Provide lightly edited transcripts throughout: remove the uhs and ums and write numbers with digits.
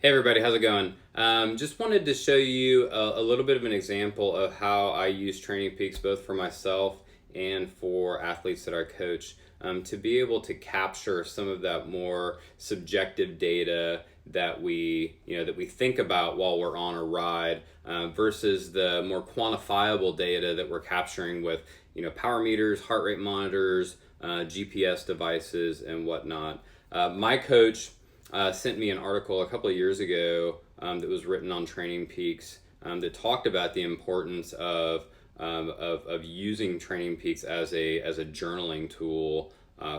Hey everybody, how's it going? Just wanted to show you a little bit of an example of how I use Training Peaks both for myself and for athletes that I coach to be able to capture some of that more subjective data that we think about while we're on a ride versus the more quantifiable data that we're capturing with power meters, heart rate monitors, GPS devices, and whatnot. My coach sent me an article a couple of years ago that was written on Training Peaks that talked about the importance of using Training Peaks as a journaling tool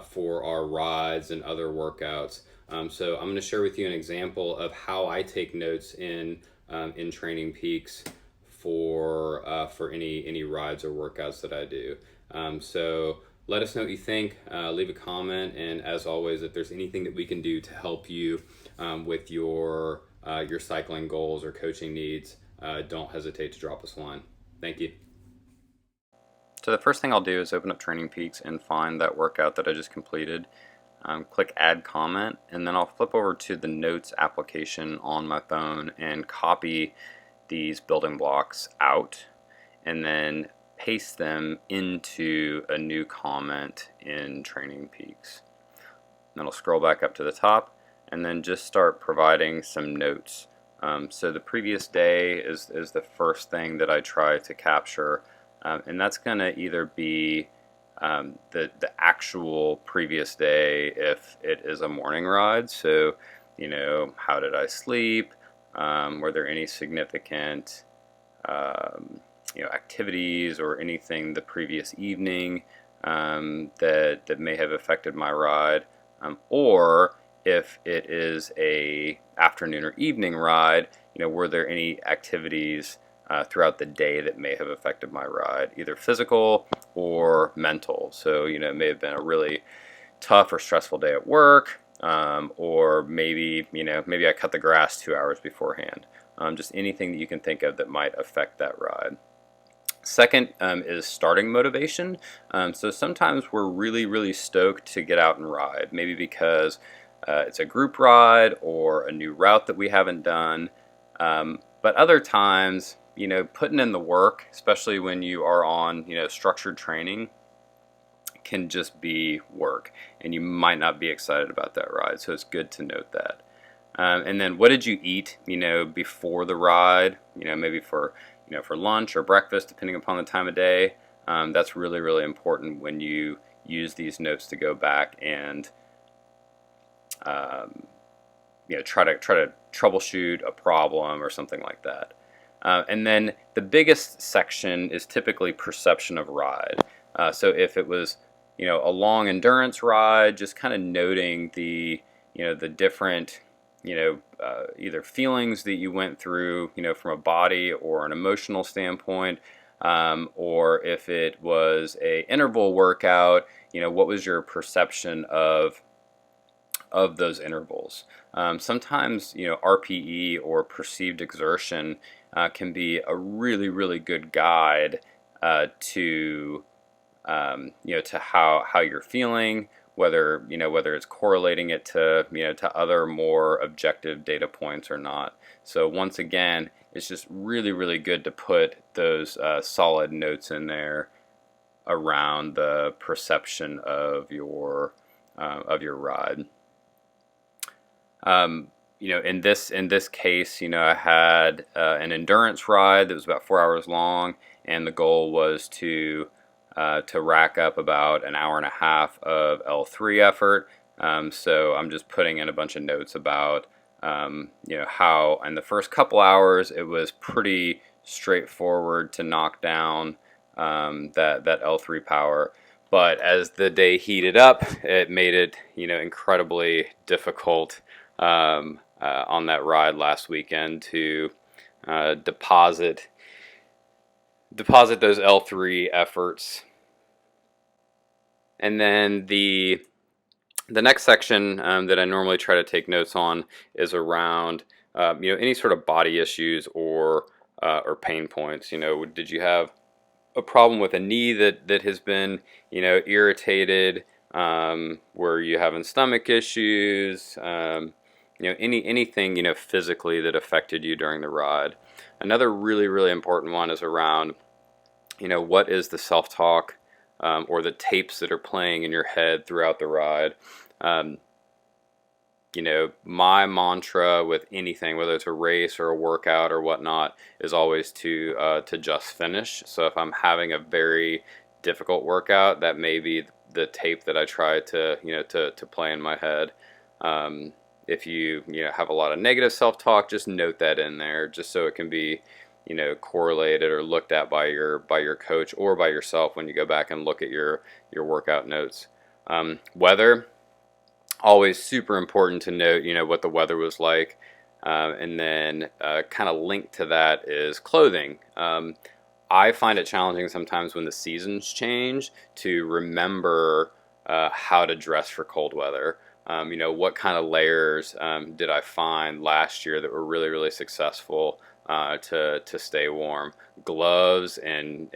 for our rides and other workouts. So I'm going to share with you an example of how I take notes in Training Peaks for any rides or workouts that I do. So let us know what you think. Leave a comment, and as always, if there's anything that we can do to help you with your cycling goals or coaching needs, don't hesitate to drop us a line. Thank you. So the first thing I'll do is open up Training Peaks and find that workout that I just completed. Click Add Comment, and then I'll flip over to the Notes application on my phone and copy these building blocks out, and then paste them into a new comment in Training Peaks. Then I'll scroll back up to the top and then just start providing some notes. So the previous day is the first thing that I try to capture, and that's going to either be the actual previous day if it is a morning ride. So, how did I sleep? Were there any significant activities or anything the previous evening that may have affected my ride? Or if it is a afternoon or evening ride, were there any activities throughout the day that may have affected my ride, either physical or mental? So, it may have been a really tough or stressful day at work, or maybe I cut the grass 2 hours beforehand. Just anything that you can think of that might affect that ride. Second is starting motivation. So sometimes we're really, really stoked to get out and ride, maybe because it's a group ride or a new route that we haven't done. But other times, putting in the work, especially when you are on, structured training, can just be work, and you might not be excited about that ride. So it's good to note that. And then what did you eat, before the ride, maybe for lunch or breakfast, depending upon the time of day. That's really, really important when you use these notes to go back and try to troubleshoot a problem or something like that. And then the biggest section is typically perception of ride. So if it was a long endurance ride, just kind of noting the different either feelings that you went through, from a body or an emotional standpoint, or if it was a interval workout, what was your perception of those intervals? Sometimes, RPE or perceived exertion can be a really, really good guide to to how you're feeling, whether it's correlating it to other more objective data points or not. So once again, it's just really, really good to put those solid notes in there around the perception of your ride. In this case, I had an endurance ride that was about 4 hours long, and the goal was to rack up about an hour and a half of L3 effort. So I'm just putting in a bunch of notes about how in the first couple hours it was pretty straightforward to knock down that L3 power. But as the day heated up, it made it incredibly difficult on that ride last weekend to deposit those L3 efforts. And then the next section that I normally try to take notes on is around any sort of body issues or pain points. Did you have a problem with a knee that has been irritated? Were you having stomach issues? anything physically that affected you during the ride. Another really really important one is around what is the self-talk or the tapes that are playing in your head throughout the ride. Um, my mantra with anything, whether it's a race or a workout or whatnot, is always to just finish. So if I'm having a very difficult workout, that may be the tape that I try to to play in my head. If you have a lot of negative self-talk, just note that in there, just so it can be correlated or looked at by your coach or by yourself when you go back and look at your workout notes. Weather, always super important to note, what the weather was like. And then kind of linked to that is clothing. I find it challenging sometimes when the seasons change to remember how to dress for cold weather. What kind of layers did I find last year that were really, really successful to stay warm? Gloves and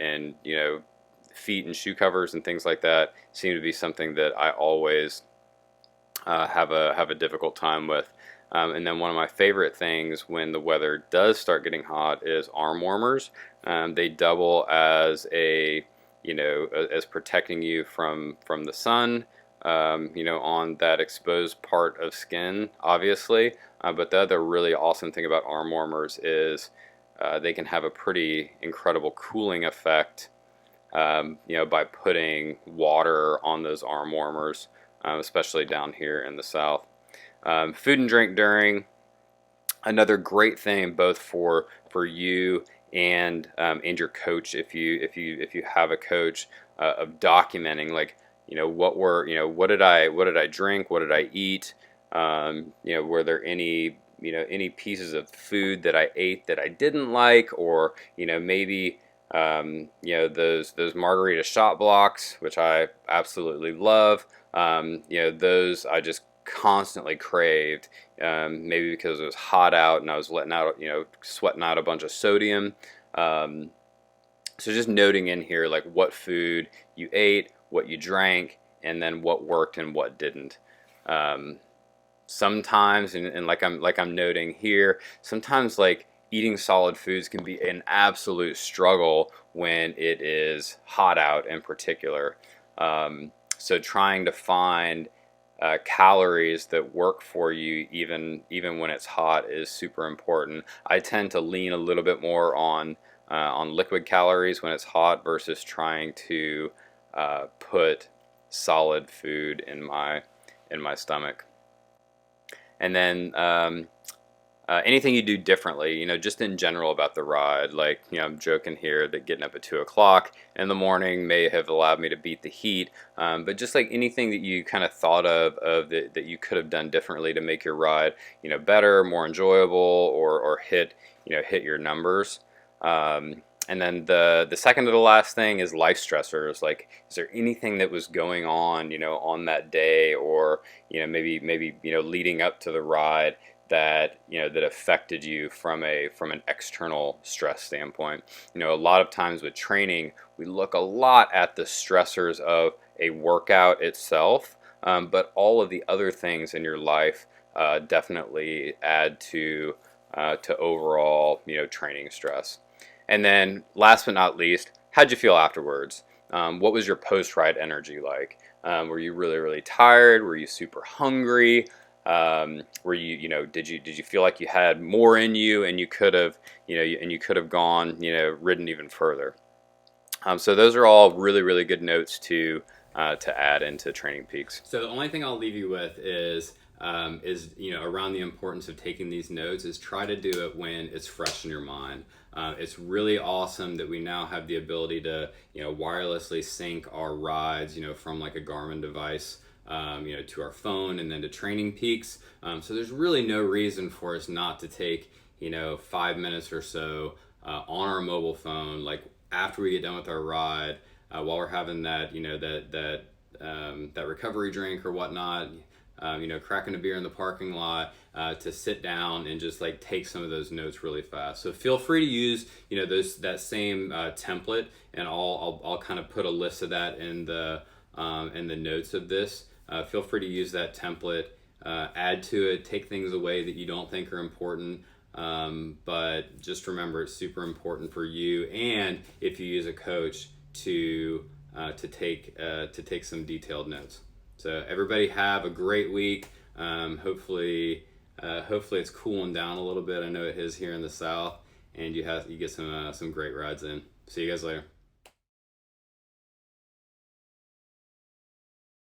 feet and shoe covers and things like that seem to be something that I always have a difficult time with. And then one of my favorite things when the weather does start getting hot is arm warmers. They double as as protecting you from the sun, on that exposed part of skin, obviously. But the other really awesome thing about arm warmers is they can have a pretty incredible cooling effect, by putting water on those arm warmers, especially down here in the South. Food and drink during, another great thing both for you and your coach, if you have a coach, of documenting, like, what did I drink, what did I eat, were there any pieces of food that I ate that I didn't like, or maybe those margarita shot blocks, which I absolutely love. Those I just constantly craved, maybe because it was hot out and I was letting out, sweating out a bunch of sodium. So just noting in here, like, what food you ate, what you drank, and then what worked and what didn't. Sometimes, and like I'm noting here, sometimes like eating solid foods can be an absolute struggle when it is hot out in particular. So trying to find calories that work for you even when it's hot is super important. I tend to lean a little bit more on liquid calories when it's hot versus trying to put solid food in my stomach. And then anything you do differently, just in general about the ride. Like, I'm joking here that getting up at 2 o'clock in the morning may have allowed me to beat the heat, but just like anything that you kind of thought of that you could have done differently to make your ride, better, more enjoyable, or hit your numbers. And then the second to the last thing is life stressors. Like, is there anything that was going on, on that day, or maybe leading up to the ride that that affected you from an external stress standpoint? A lot of times with training, we look a lot at the stressors of a workout itself, but all of the other things in your life definitely add to overall training stress. And then last but not least, how'd you feel afterwards? What was your post-ride energy like? Were you really, really tired? Were you super hungry? Were you, did you feel like you had more in you and you could have, gone, ridden even further? So those are all really, really good notes to add into Training Peaks. So the only thing I'll leave you with is around the importance of taking these notes, is try to do it when it's fresh in your mind. It's really awesome that we now have the ability to wirelessly sync our rides from like a Garmin device to our phone and then to Training Peaks. So there's really no reason for us not to take 5 minutes or so on our mobile phone, like after we get done with our ride, while we're having that that recovery drink or whatnot, cracking a beer in the parking lot, to sit down and just like take some of those notes really fast. So feel free to use that same template, and I'll kind of put a list of that in the notes of this. Feel free to use that template add to it, take things away that you don't think are important. But just remember, it's super important for you, and if you use a coach, to take some detailed notes. So everybody have a great week. Hopefully it's cooling down a little bit. I know it is here in the South, and you get some great rides in. See you guys later.